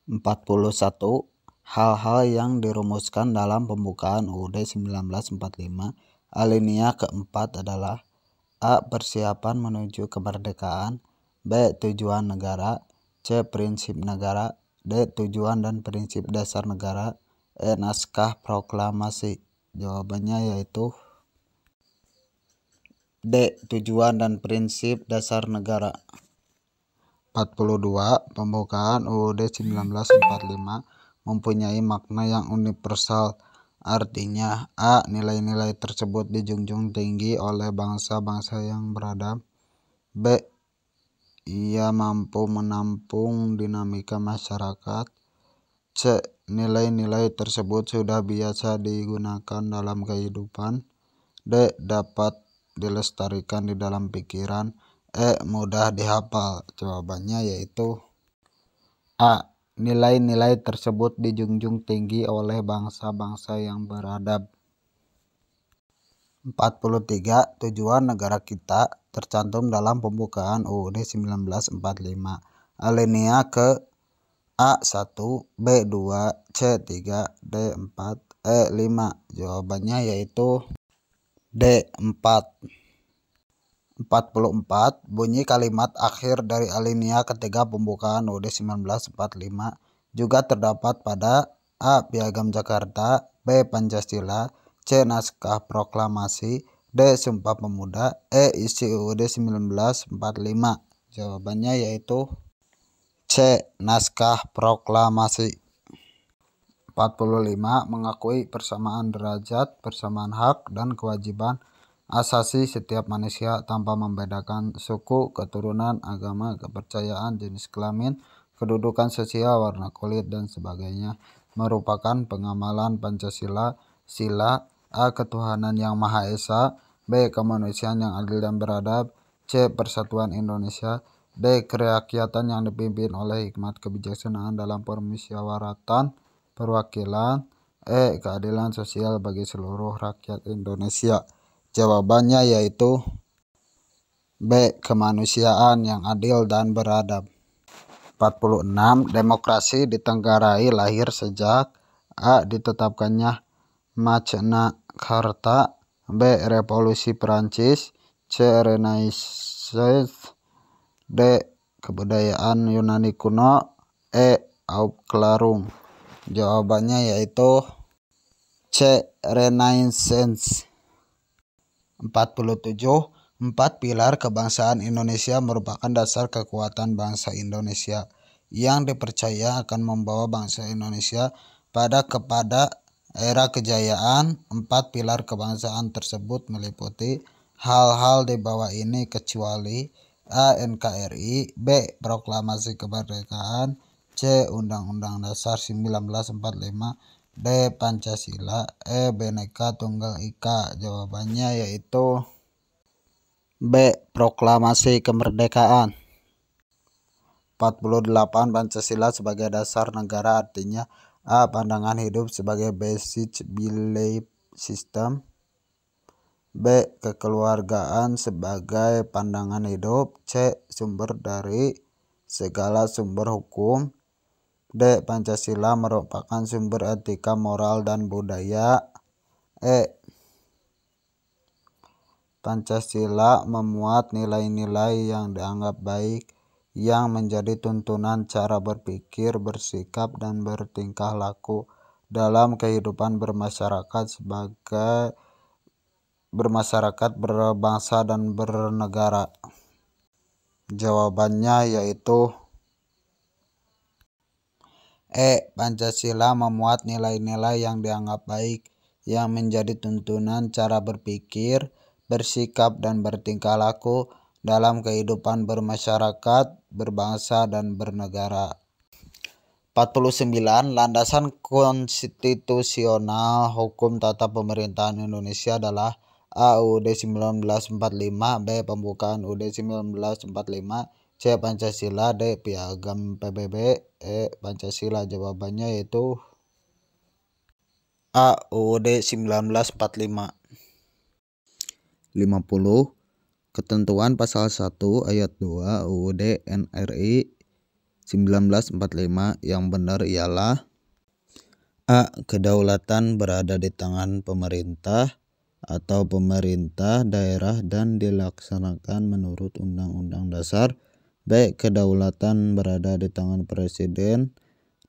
41. Hal-hal yang dirumuskan dalam pembukaan UUD 1945 alinea keempat adalah: A. Persiapan menuju kemerdekaan, B. Tujuan negara, C. Prinsip negara, D. Tujuan dan prinsip dasar negara, E. Naskah proklamasi. Jawabannya yaitu D. Tujuan dan prinsip dasar negara. 42. Pembukaan UUD 1945 mempunyai makna yang universal. Artinya, A. Nilai-nilai tersebut dijunjung tinggi oleh bangsa-bangsa yang beradab. B. Ia mampu menampung dinamika masyarakat. C. Nilai-nilai tersebut sudah biasa digunakan dalam kehidupan. D. Dapat dilestarikan di dalam pikiran. E. Mudah dihafal. Jawabannya yaitu A. Nilai-nilai tersebut dijunjung tinggi oleh bangsa-bangsa yang beradab. 43. Tujuan negara kita tercantum dalam pembukaan UUD 1945 alinea ke A. 1, B. 2, C. 3, D. 4, E. 5. Jawabannya yaitu D. 4. 44. Bunyi kalimat akhir dari alinea ketiga pembukaan UUD 1945 juga terdapat pada A. Piagam Jakarta, B. Pancasila, C. Naskah proklamasi, D. Sumpah Pemuda, E. Isi UUD 1945. Jawabannya yaitu C. Naskah proklamasi. 45. Mengakui persamaan derajat, persamaan hak, dan kewajiban asasi setiap manusia tanpa membedakan suku, keturunan, agama, kepercayaan, jenis kelamin, kedudukan sosial, warna kulit, dan sebagainya, merupakan pengamalan Pancasila. Sila: A. Ketuhanan yang Maha Esa, B. Kemanusiaan yang adil dan beradab, C. Persatuan Indonesia, D. Kerakyatan yang dipimpin oleh hikmat kebijaksanaan dalam permusyawaratan perwakilan, E. Keadilan sosial bagi seluruh rakyat Indonesia. Jawabannya yaitu B. Kemanusiaan yang adil dan beradab. 46. Demokrasi ditenggarai lahir sejak A. Ditetapkannya Magna Carta, B. Revolusi Perancis, C. Renaissance, D. Kebudayaan Yunani kuno, E. Auklarum. Jawabannya yaitu C. Renaissance. 47. 4 pilar kebangsaan Indonesia merupakan dasar kekuatan bangsa Indonesia yang dipercaya akan membawa bangsa Indonesia kepada era kejayaan. 4 pilar kebangsaan tersebut meliputi hal-hal di bawah ini kecuali: A. NKRI, B. Proklamasi Kemerdekaan, C. Undang-Undang Dasar 1945, D. Pancasila, E. Bhinneka Tunggal Ika. Jawabannya yaitu B. Proklamasi Kemerdekaan. 48. Pancasila sebagai dasar negara artinya: A. Pandangan hidup sebagai basic belief system, B. Kekeluargaan sebagai pandangan hidup, C. Sumber dari segala sumber hukum, D. Pancasila merupakan sumber etika, moral, dan budaya, E. Pancasila memuat nilai-nilai yang dianggap baik yang menjadi tuntunan cara berpikir, bersikap, dan bertingkah laku dalam kehidupan bermasyarakat, berbangsa, dan bernegara. Jawabannya yaitu E. Pancasila memuat nilai-nilai yang dianggap baik yang menjadi tuntunan cara berpikir, bersikap, dan bertingkah laku dalam kehidupan bermasyarakat, berbangsa, dan bernegara. 49. Landasan konstitusional hukum tata pemerintahan Indonesia adalah: A. UUD 1945, B. Pembukaan UUD 1945, C. Pancasila, D. Piagam PBB, E. Pancasila. Jawabannya yaitu A. UUD 1945. 50. Ketentuan pasal 1 ayat 2 UUD NRI 1945 yang benar ialah A. Kedaulatan berada di tangan pemerintah atau pemerintah daerah dan dilaksanakan menurut Undang-Undang Dasar. B. Kedaulatan berada di tangan presiden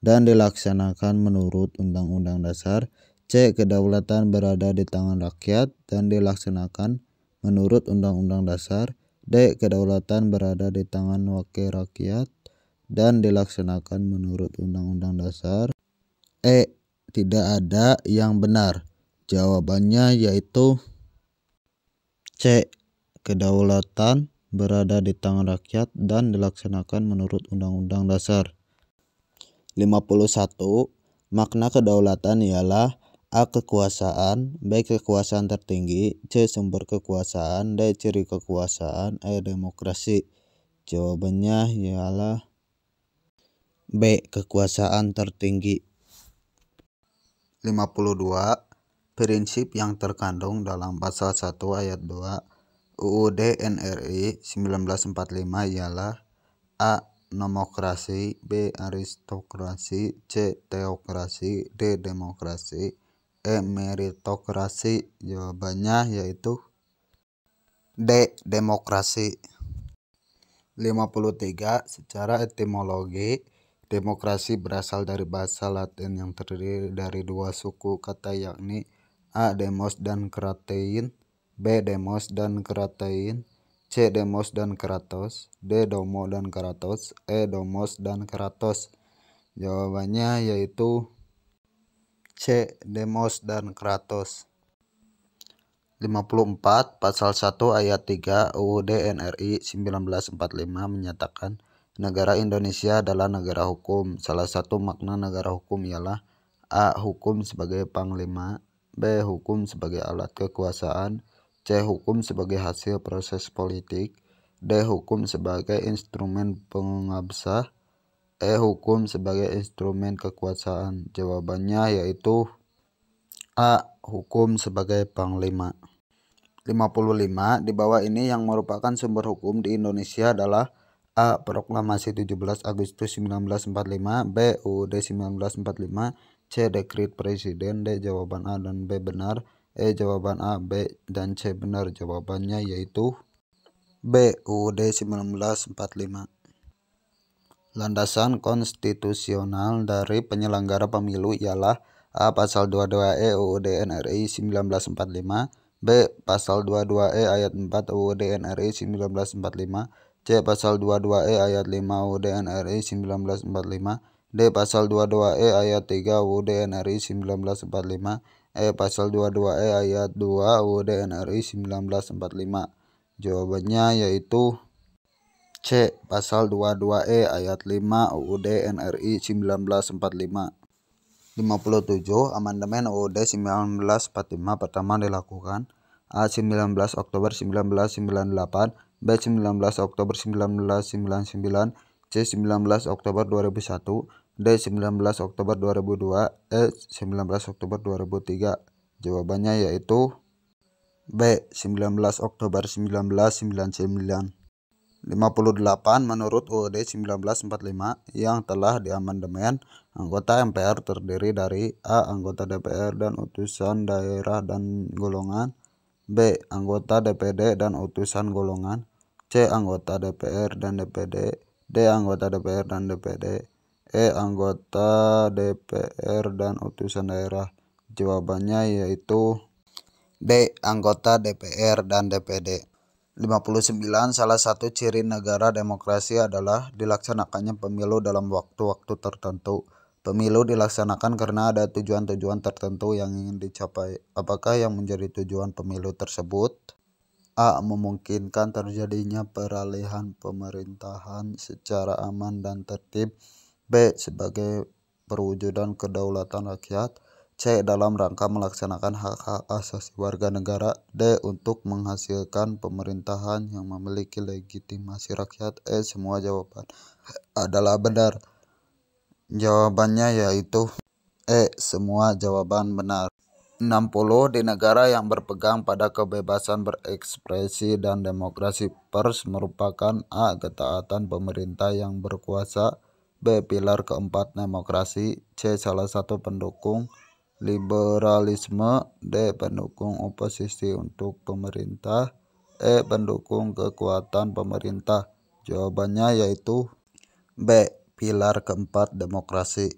dan dilaksanakan menurut Undang-Undang Dasar. C. Kedaulatan berada di tangan rakyat dan dilaksanakan menurut Undang-Undang Dasar. D. Kedaulatan berada di tangan wakil rakyat dan dilaksanakan menurut Undang-Undang Dasar. E. Tidak ada yang benar. Jawabannya yaitu C. Kedaulatan berada di tangan rakyat dan dilaksanakan menurut Undang-Undang Dasar. 51. Makna kedaulatan ialah A. Kekuasaan, B. Kekuasaan tertinggi, C. Sumber kekuasaan, D. Ciri kekuasaan, E. Demokrasi. Jawabannya ialah B. Kekuasaan tertinggi. 52. Prinsip yang terkandung dalam pasal 1 ayat 2 UUD NRI 1945 ialah A. Nomokrasi, B. Aristokrasi, C. Teokrasi, D. Demokrasi, E. Meritokrasi. Jawabannya yaitu D. Demokrasi. 53. Secara etimologi, demokrasi berasal dari bahasa Latin yang terdiri dari dua suku kata yakni A. Demos dan kratein, B. Demos dan kratein, C. Demos dan kratos, D. Domo dan kratos, E. Domos dan kratos. Jawabannya yaitu C. Demos dan kratos. 54. Pasal 1 ayat 3 UUD NRI 1945 menyatakan negara Indonesia adalah negara hukum. Salah satu makna negara hukum ialah A. Hukum sebagai panglima, B. Hukum sebagai alat kekuasaan, C. Hukum sebagai hasil proses politik, D. Hukum sebagai instrumen pengabsah, E. Hukum sebagai instrumen kekuasaan. Jawabannya yaitu A. Hukum sebagai panglima. 55. Di bawah ini yang merupakan sumber hukum di Indonesia adalah A. Proklamasi 17 Agustus 1945, B. UUD 1945, C. Dekret Presiden. D. Jawaban A dan B benar, E. Jawaban A, B, dan C benar. Jawabannya yaitu B. UUD 1945. Landasan konstitusional dari penyelenggara pemilu ialah A. Pasal 22E UUD NRI 1945, B. Pasal 22E ayat 4 UUD NRI 1945, C. Pasal 22E ayat 5 UUD NRI 1945, D. Pasal 22E ayat 3 UUD NRI 1945, E. Pasal 22E ayat 2 UUD NRI 1945. Jawabannya yaitu C. Pasal 22E ayat 5 UUD NRI 1945. 57. Amandemen UUD 1945 pertama dilakukan A. 19 Oktober 1998, B. 19 Oktober 1999, C. 19 Oktober 2001, D. 19 Oktober 2002, E. 19 Oktober 2003. Jawabannya yaitu B. 19 Oktober 1999. 58. Menurut UUD 1945 yang telah diamandemen, anggota MPR terdiri dari A. Anggota DPR dan utusan daerah dan golongan, B. Anggota DPD dan utusan golongan, C. Anggota DPR dan DPD, D. Anggota DPR dan DPD, E. Anggota DPR dan utusan daerah. Jawabannya yaitu D. Anggota DPR dan DPD. 59. Salah satu ciri negara demokrasi adalah dilaksanakannya pemilu dalam waktu-waktu tertentu. Pemilu dilaksanakan karena ada tujuan-tujuan tertentu yang ingin dicapai. Apakah yang menjadi tujuan pemilu tersebut? A. Memungkinkan terjadinya peralihan pemerintahan secara aman dan tertib. B. Sebagai perwujudan kedaulatan rakyat. C. Dalam rangka melaksanakan hak-hak asasi warga negara. D. Untuk menghasilkan pemerintahan yang memiliki legitimasi rakyat. E. Semua jawaban adalah benar. Jawabannya yaitu E. Semua jawaban benar. 60. Di negara yang berpegang pada kebebasan berekspresi dan demokrasi pers merupakan A. Ketaatan pemerintah yang berkuasa, B. Pilar keempat demokrasi, C. Salah satu pendukung liberalisme, D. Pendukung oposisi untuk pemerintah, E. Pendukung kekuatan pemerintah. Jawabannya yaitu B. Pilar keempat demokrasi.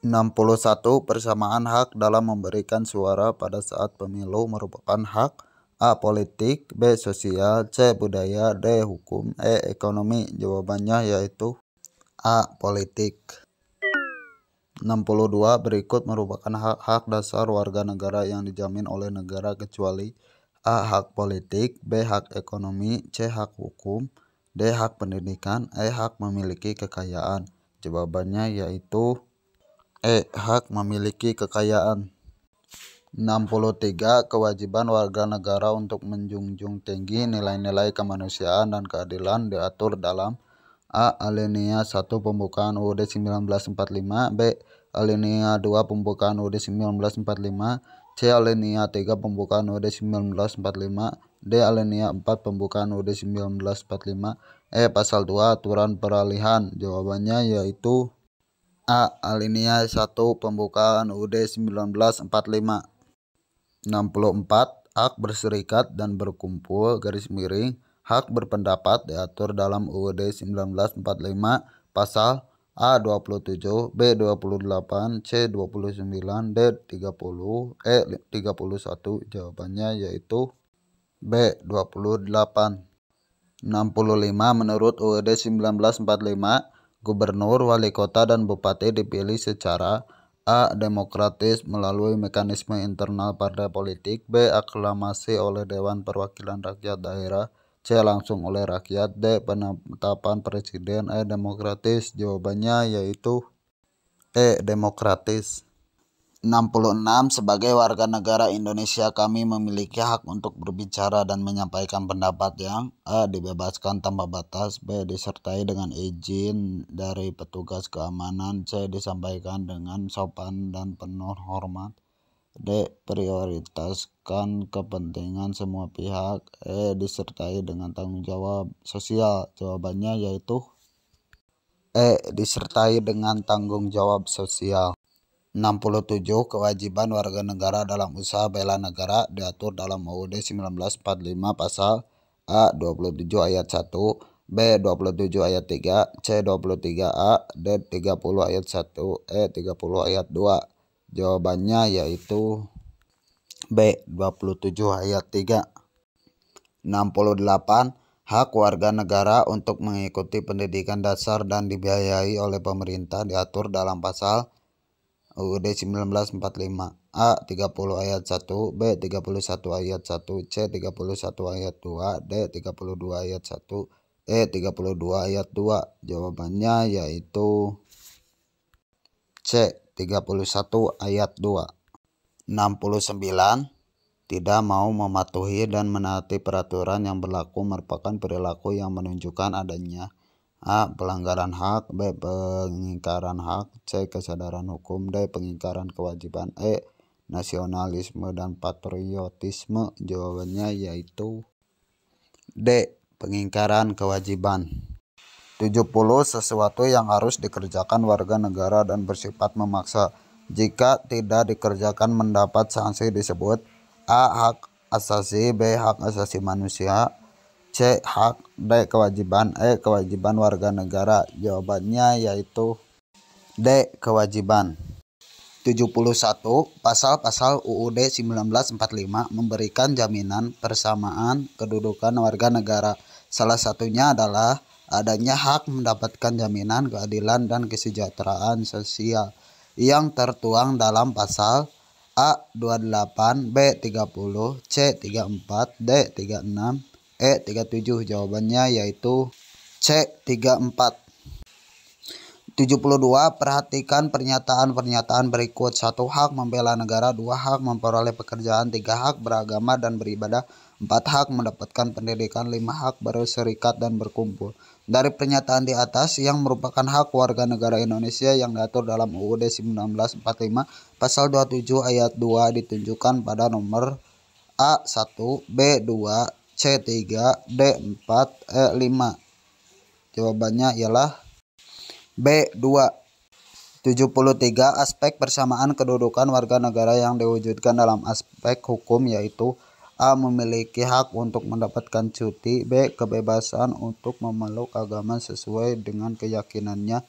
61. Persamaan hak dalam memberikan suara pada saat pemilu merupakan hak A. Politik, B. Sosial, C. Budaya, D. Hukum, E. Ekonomi. Jawabannya yaitu A. Politik. 62. Berikut merupakan hak-hak dasar warga negara yang dijamin oleh negara kecuali A. Hak politik, B. Hak ekonomi, C. Hak hukum, D. Hak pendidikan, E. Hak memiliki kekayaan. Jawabannya yaitu E. Hak memiliki kekayaan. 63. Kewajiban warga negara untuk menjunjung tinggi nilai-nilai kemanusiaan dan keadilan diatur dalam A. Alinea 1 pembukaan UUD 1945, B. Alinea 2 pembukaan UUD 1945, C. Alinea 3 pembukaan UUD 1945, D. Alinea 4 pembukaan UUD 1945, E. Pasal 2 aturan peralihan. Jawabannya yaitu A. Alinea 1 pembukaan UUD 1945. 64. Hak berserikat dan berkumpul hak berpendapat diatur dalam UUD 1945 pasal A. 27, B. 28, C. 29, D. 30, E. 31. Jawabannya yaitu B. 28. 65. Menurut UUD 1945, gubernur, wali kota, dan bupati dipilih secara A. Demokratis melalui mekanisme internal partai politik, B. Aklamasi oleh Dewan Perwakilan Rakyat Daerah, C. Langsung oleh rakyat, D. Penetapan presiden, E. Demokratis. Jawabannya yaitu E. Demokratis. 66. Sebagai warga negara Indonesia kami memiliki hak untuk berbicara dan menyampaikan pendapat yang A. Dibebaskan tanpa batas, B. Disertai dengan izin dari petugas keamanan, C. Disampaikan dengan sopan dan penuh hormat, D. Prioritaskan kepentingan semua pihak, E. Disertai dengan tanggung jawab sosial. Jawabannya yaitu E. Disertai dengan tanggung jawab sosial. 67. Kewajiban warga negara dalam usaha bela negara diatur dalam UUD 1945 pasal A. 27 ayat 1, B. 27 ayat 3, C. 23A, D. 30 ayat 1, E. 30 ayat 2. Jawabannya yaitu B. 27 ayat 3. 68. Hak warga negara untuk mengikuti pendidikan dasar dan dibiayai oleh pemerintah diatur dalam pasal UUD 1945 A. 30 ayat 1, B. 31 ayat 1, C. 31 ayat 2, D. 32 ayat 1, E. 32 ayat 2. Jawabannya yaitu C. 31 ayat 2. 69. Tidak mau mematuhi dan menaati peraturan yang berlaku merupakan perilaku yang menunjukkan adanya A. Pelanggaran hak, B. Pengingkaran hak, C. Kesadaran hukum, D. Pengingkaran kewajiban, E. Nasionalisme dan patriotisme. Jawabannya yaitu D. Pengingkaran kewajiban. 70. Sesuatu yang harus dikerjakan warga negara dan bersifat memaksa. Jika tidak dikerjakan mendapat sanksi disebut A. Hak asasi, B. Hak asasi manusia, C. Hak, D. Kewajiban, E. Kewajiban warga negara. Jawabannya yaitu D. Kewajiban. 71. Pasal-pasal UUD 1945 memberikan jaminan persamaan kedudukan warga negara. Salah satunya adalah adanya hak mendapatkan jaminan keadilan dan kesejahteraan sosial yang tertuang dalam pasal A. 28, B. 30, C. 34, D. 36, E. 37. Jawabannya yaitu C. 34. 72. Perhatikan pernyataan-pernyataan berikut. 1. Hak membela negara, 2. Hak memperoleh pekerjaan, 3. Hak beragama dan beribadah, 4. Hak mendapatkan pendidikan, 5. Hak berserikat dan berkumpul. Dari pernyataan di atas yang merupakan hak warga negara Indonesia yang diatur dalam UUD 1945 pasal 27 ayat 2 ditunjukkan pada nomor A. 1, B. 2, C. 3, D. 4, E. 5. Jawabannya ialah B. 2. 73. Aspek persamaan kedudukan warga negara yang diwujudkan dalam aspek hukum yaitu A. Memiliki hak untuk mendapatkan cuti. B. Kebebasan untuk memeluk agama sesuai dengan keyakinannya.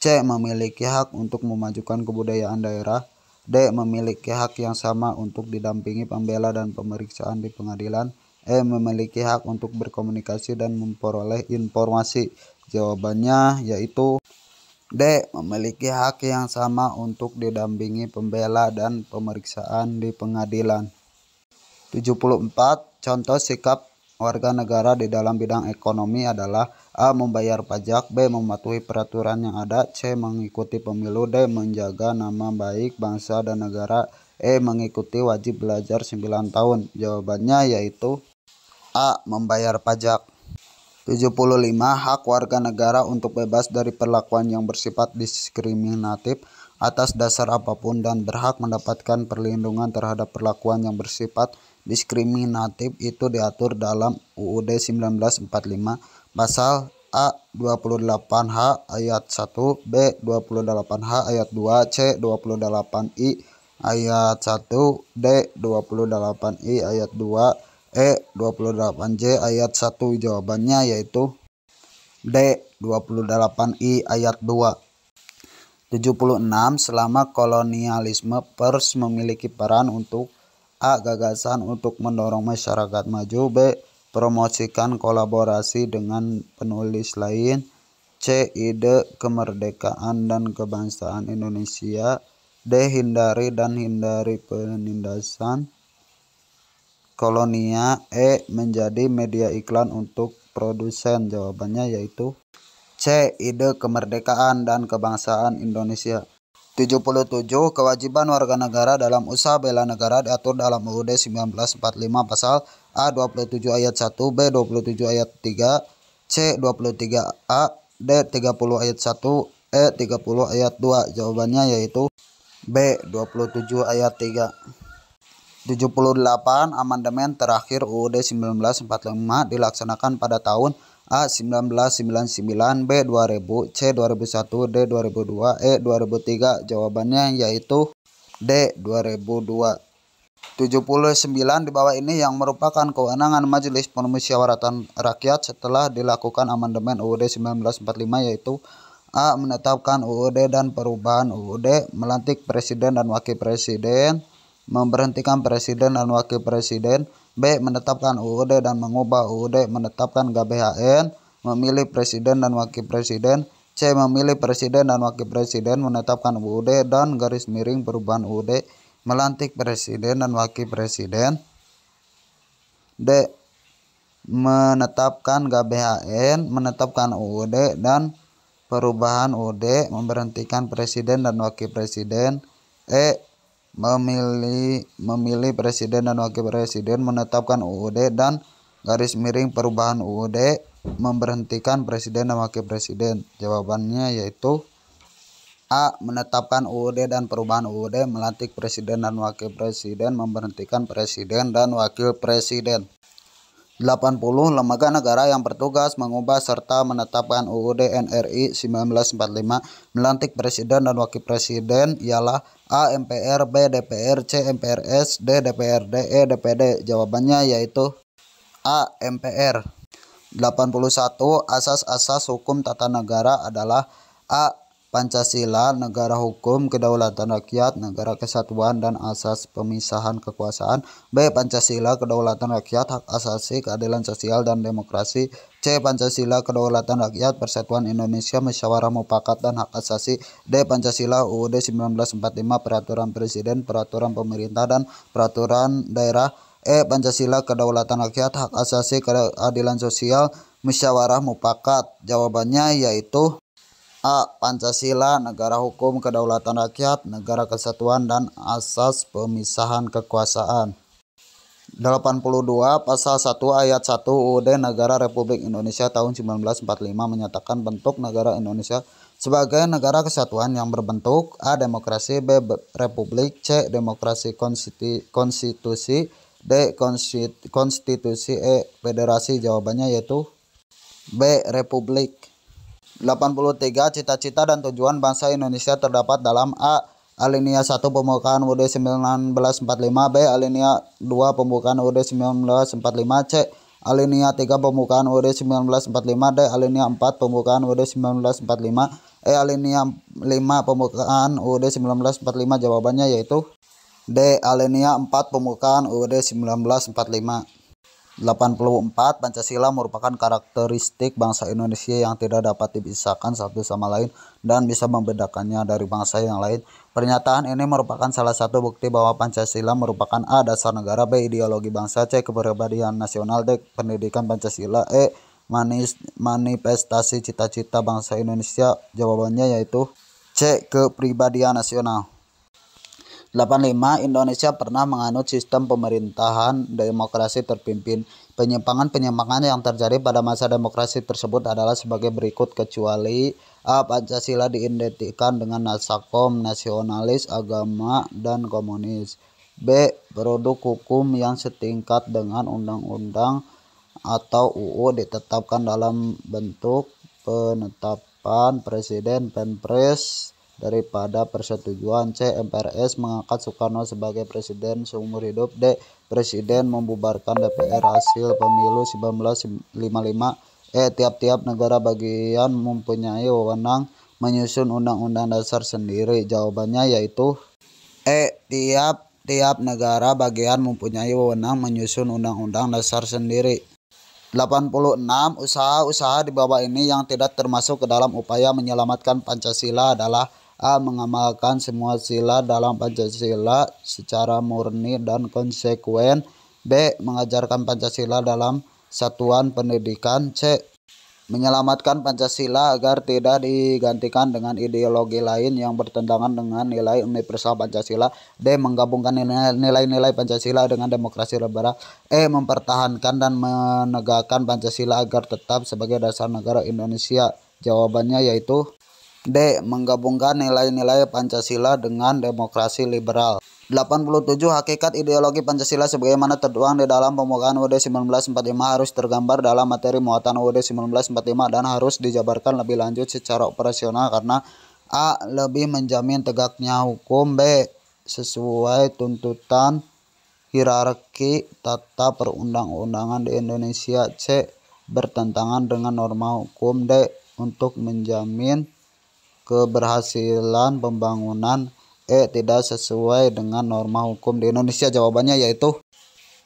C. Memiliki hak untuk memajukan kebudayaan daerah. D. Memiliki hak yang sama untuk didampingi pembela dan pemeriksaan di pengadilan. E. Memiliki hak untuk berkomunikasi dan memperoleh informasi. Jawabannya yaitu D. Memiliki hak yang sama untuk didampingi pembela dan pemeriksaan di pengadilan. 74. Contoh sikap warga negara di dalam bidang ekonomi adalah A. Membayar pajak. B. Mematuhi peraturan yang ada. C. Mengikuti pemilu. D. Menjaga nama baik bangsa dan negara. E. Mengikuti wajib belajar 9 tahun. Jawabannya yaitu A. Membayar pajak. 75. Hak warga negara untuk bebas dari perlakuan yang bersifat diskriminatif atas dasar apapun dan berhak mendapatkan perlindungan terhadap perlakuan yang bersifat diskriminatif itu diatur dalam UUD 1945 pasal A 28H ayat 1, B 28H ayat 2, C 28I ayat 1, D 28I ayat 2, E 28J ayat 1. Jawabannya yaitu D 28I ayat 2. 76. Selama kolonialisme pers memiliki peran untuk A. Gagasan untuk mendorong masyarakat maju. B. Promosikan kolaborasi dengan penulis lain. C. Ide kemerdekaan dan kebangsaan Indonesia. D. Hindari penindasan kolonia. E. Menjadi media iklan untuk produsen. Jawabannya yaitu C. Ide kemerdekaan dan kebangsaan Indonesia. 77. Kewajiban warga negara dalam usaha bela negara diatur dalam UUD 1945 pasal A 27 ayat 1, B 27 ayat 3, C 23A, D 30 ayat 1, E 30 ayat 2. Jawabannya yaitu B 27 ayat 3. 78. Amandemen terakhir UUD 1945 dilaksanakan pada tahun A 1999, B 2000, C 2001, D 2002, E 2003. Jawabannya yaitu D 2002. 79. Di bawah ini yang merupakan kewenangan Majelis Permusyawaratan Rakyat setelah dilakukan amandemen UUD 1945 yaitu A. Menetapkan UUD dan perubahan UUD, melantik presiden dan wakil presiden, memberhentikan presiden dan wakil presiden. B. Menetapkan UUD dan mengubah UUD, menetapkan GBHN, memilih presiden dan wakil presiden. C. Memilih presiden dan wakil presiden, menetapkan UUD dan garis miring perubahan UUD, melantik presiden dan wakil presiden. D. Menetapkan GBHN, menetapkan UUD dan perubahan UUD, memberhentikan presiden dan wakil presiden. E. Memilih presiden dan wakil presiden, menetapkan UUD dan garis miring perubahan UUD, memberhentikan presiden dan wakil presiden. Jawabannya yaitu A. Menetapkan UUD dan perubahan UUD, melantik presiden dan wakil presiden, memberhentikan presiden dan wakil presiden. 80. Lembaga negara yang bertugas mengubah serta menetapkan UUD NRI 1945, melantik presiden dan wakil presiden ialah A. MPR, B. DPR, C. MPRS, D. DPRD, E. DPD. Jawabannya yaitu A. MPR. 81. Asas-asas hukum tata negara adalah A. Pancasila, negara hukum, kedaulatan rakyat, negara kesatuan, dan asas pemisahan kekuasaan. B. Pancasila, kedaulatan rakyat, hak asasi, keadilan sosial, dan demokrasi. C. Pancasila, kedaulatan rakyat, persatuan Indonesia, musyawarah mufakat, dan hak asasi. D. Pancasila, UUD 1945, peraturan presiden, peraturan pemerintah, dan peraturan daerah. E. Pancasila, kedaulatan rakyat, hak asasi, keadilan sosial, musyawarah mufakat. Jawabannya yaitu A. Pancasila, negara hukum, kedaulatan rakyat, negara kesatuan, dan asas pemisahan kekuasaan. 82. Pasal 1 ayat 1 UUD Negara Republik Indonesia tahun 1945 menyatakan bentuk negara Indonesia sebagai negara kesatuan yang berbentuk A. Demokrasi, B. Republik, C. Demokrasi konstitusi, D. Konstitusi, E. Federasi. Jawabannya yaitu B. Republik. 83. Cita-cita dan tujuan bangsa Indonesia terdapat dalam A. Alinea 1 Pembukaan UUD 1945, B. Alinea 2 Pembukaan UUD 1945, C. Alinea 3 Pembukaan UUD 1945, D. Alinea 4 Pembukaan UUD 1945, E. Alinea 5 Pembukaan UUD 1945. Jawabannya yaitu D. Alinea 4 Pembukaan UUD 1945. 84. Pancasila merupakan karakteristik bangsa Indonesia yang tidak dapat dipisahkan satu sama lain dan bisa membedakannya dari bangsa yang lain. Pernyataan ini merupakan salah satu bukti bahwa Pancasila merupakan A. Dasar negara, B. Ideologi bangsa, C. Kepribadian nasional, D. Pendidikan Pancasila, E. Manifestasi cita-cita bangsa Indonesia. Jawabannya yaitu C. Kepribadian nasional. 85. Indonesia pernah menganut sistem pemerintahan demokrasi terpimpin. Penyimpangan-penyimpangan yang terjadi pada masa demokrasi tersebut adalah sebagai berikut kecuali A. Pancasila diidentikan dengan nasakom, nasionalis, agama, dan komunis. B. Produk hukum yang setingkat dengan undang-undang atau UU ditetapkan dalam bentuk penetapan presiden Penpres daripada persetujuan. C. MPRS mengangkat Soekarno sebagai presiden seumur hidup. D. Presiden membubarkan DPR hasil pemilu 1955. E. Tiap-tiap negara bagian mempunyai wewenang menyusun undang-undang dasar sendiri. Jawabannya yaitu E. Tiap-tiap negara bagian mempunyai wewenang menyusun undang-undang dasar sendiri. 86. Usaha-usaha di bawah ini yang tidak termasuk ke dalam upaya menyelamatkan Pancasila adalah A. Mengamalkan semua sila dalam Pancasila secara murni dan konsekuen. B. Mengajarkan Pancasila dalam satuan pendidikan. C. Menyelamatkan Pancasila agar tidak digantikan dengan ideologi lain yang bertentangan dengan nilai universal Pancasila. D. Menggabungkan nilai-nilai Pancasila dengan demokrasi liberal. E. Mempertahankan dan menegakkan Pancasila agar tetap sebagai dasar negara Indonesia. Jawabannya yaitu D. Menggabungkan nilai-nilai Pancasila dengan demokrasi liberal. 87. Hakikat ideologi Pancasila sebagaimana tertuang di dalam pembukaan UUD 1945 harus tergambar dalam materi muatan UUD 1945 dan harus dijabarkan lebih lanjut secara operasional karena A. Lebih menjamin tegaknya hukum, B. Sesuai tuntutan hierarki tata perundang-undangan di Indonesia, C. Bertentangan dengan norma hukum, D. Untuk menjamin keberhasilan pembangunan, E. Tidak sesuai dengan norma hukum di Indonesia. Jawabannya yaitu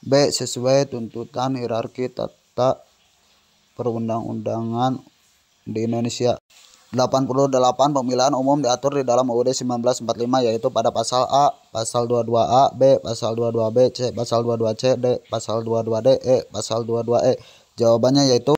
B. Sesuai tuntutan hierarki tata perundang-undangan di Indonesia. 88. Pemilihan umum diatur di dalam UUD 1945 yaitu pada pasal A, pasal 22A, B, pasal 22B, C, pasal 22C, D, pasal 22D, E, pasal 22E. Jawabannya yaitu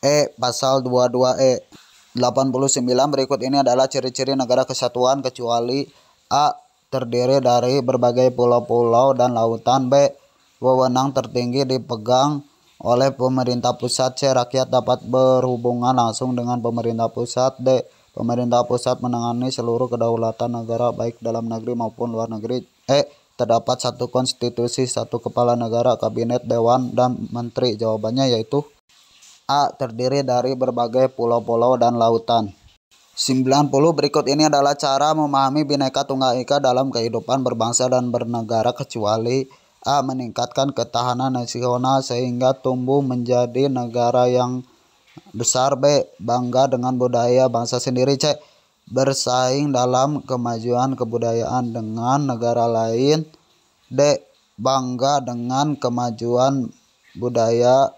E. Pasal 22E. 89. Berikut ini adalah ciri-ciri negara kesatuan kecuali A. Terdiri dari berbagai pulau-pulau dan lautan. B. Wewenang tertinggi dipegang oleh pemerintah pusat. C. Rakyat dapat berhubungan langsung dengan pemerintah pusat. D. Pemerintah pusat menangani seluruh kedaulatan negara baik dalam negeri maupun luar negeri. E. Terdapat satu konstitusi, satu kepala negara, kabinet, dewan, dan menteri. Jawabannya yaitu A. Terdiri dari berbagai pulau-pulau dan lautan. 90. Berikut ini adalah cara memahami Bhinneka Tunggal Ika dalam kehidupan berbangsa dan bernegara kecuali A. Meningkatkan ketahanan nasional sehingga tumbuh menjadi negara yang besar. B. Bangga dengan budaya bangsa sendiri. C. Bersaing dalam kemajuan kebudayaan dengan negara lain. D. Bangga dengan kemajuan budaya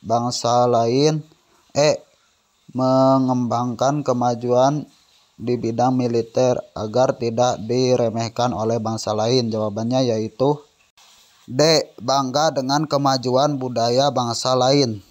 bangsa lain. E. Mengembangkan kemajuan di bidang militer agar tidak diremehkan oleh bangsa lain. Jawabannya yaitu D. Bangga dengan kemajuan budaya bangsa lain.